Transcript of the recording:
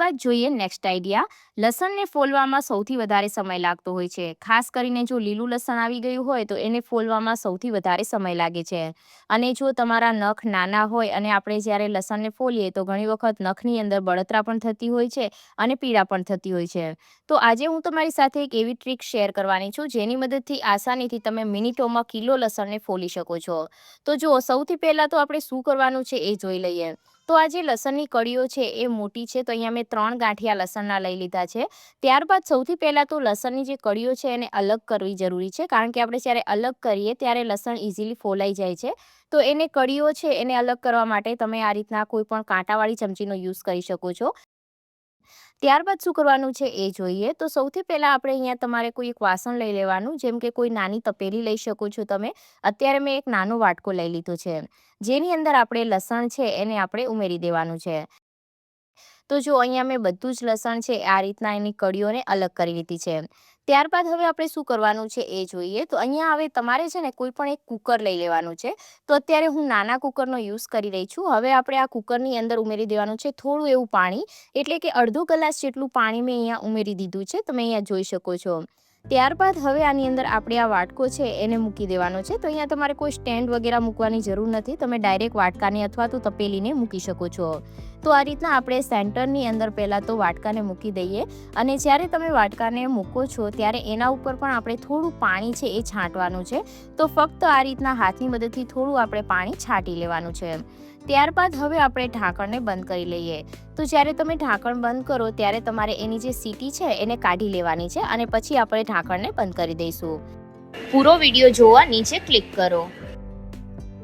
ત્યારબાદ જોઈએ next idea. લસણને ફોલવામાં સૌથી વધારે સમય લાગતો હોય છે, ખાસ કરીને જો લીલું લસણ આવી ગયું હોય તો એને ફોલવામાં સૌથી વધારે સમય લાગે છે। અને જો તમારા નખ નાના હોય અને આપણે જ્યારે લસણને ફોલીએ તો ઘણી વખત નખની અંદર બળતરા પણ થતી હોય છે અને પીડા પણ થતી હોય છે। તો આજે હું તમારી સાથે એક એવી ટ્રીક શેર કરવાની છું જેની મદદથી આસાનીથી તમે મિનિટોમાં કિલો લસણને ફોલી શકો છો। તો જુઓ, સૌથી પહેલાં તો આપણે શું કરવાનું છે એ જોઈ લઈએ। તો આ જે લસણની કળીઓ છે એ મોટી છે, તો અહીંયા મેં 3 ગાંઠિયા લસણના લઈ લીધા છે। ત્યારબાદ સૌથી પહેલાં તો લસણની જે કળીઓ છે એને અલગ કરવી જરૂરી છે, કારણ કે આપણે જ્યારે અલગ કરીએ ત્યારે લસણ ઇઝીલી ફોલાઈ જાય છે। તો એને કળીઓ છે એને અલગ કરવા માટે તમે આ રીતના કોઈ પણ કાંટાવાળી ચમચીનો યુઝ કરી શકો છો। ત્યારબાદ શું કરવાનું છે એ જોઈએ। તો સૌથી પહેલાં આપણે અહીંયા તમારે કોઈ એક વાસણ લઈ લેવાનું, જેમ કે કોઈ નાની તપેલી લઈ શકો છો તમે। અત્યારે મેં એક નાનો વાટકો લઈ લીધો છે, જેની અંદર આપણે લસણ છે એને આપણે ઉમેરી દેવાનું છે। તો જો અહીંયા મેં બધું જ લસણ છે આ રીતના એની કળીઓને અલગ કરી લીધી છે। ત્યારબાદ હવે આપણે શું કરવાનું છે એ જોઈએ। તો અહીંયા હવે તમારે છે ને કોઈ પણ એક કુકર લઈ લેવાનું છે। તો અત્યારે હું નાના કુકરનો યુઝ કરી રહી છું। હવે આપણે આ કુકરની અંદર ઉમેરી દેવાનું છે થોડું એવું પાણી, એટલે કે અડધો ગ્લાસ જેટલું પાણી મેં અહીંયા ઉમેરી દીધું છે, તમે અહીંયા જોઈ શકો છો। ત્યારબાદ હવે આની અંદર આપણે આ વાટકો છે એને મૂકી દેવાનો છે। તો અહીંયા તમારે કોઈ સ્ટેન્ડ વગેરે મૂકવાની જરૂર નથી, તમે ડાયરેક્ટ વાટકાને અથવા તો તપેલીને મૂકી શકો છો। તો આ રીતના આપણે સેન્ટરની અંદર પહેલાં તો વાટકાને મૂકી દઈએ, અને જ્યારે તમે વાટકાને મૂકો છો ત્યારે એના ઉપર પણ આપણે થોડું પાણી છે એ છાંટવાનું છે। તો ફક્ત આ રીતના હાથની મદદથી થોડું આપણે પાણી છાંટી લેવાનું છે। ત્યારબાદ હવે આપણે ઢાંકણને બંધ કરી લઈએ। તો જ્યારે તમે ઢાંકણ બંધ કરો ત્યારે તમારે એની જે સીટી છે એને કાઢી લેવાની છે, અને પછી આપણે ઢાંકણને બંધ કરી દઈશું। પૂરો વિડીયો જોવા નીચે ક્લિક કરો।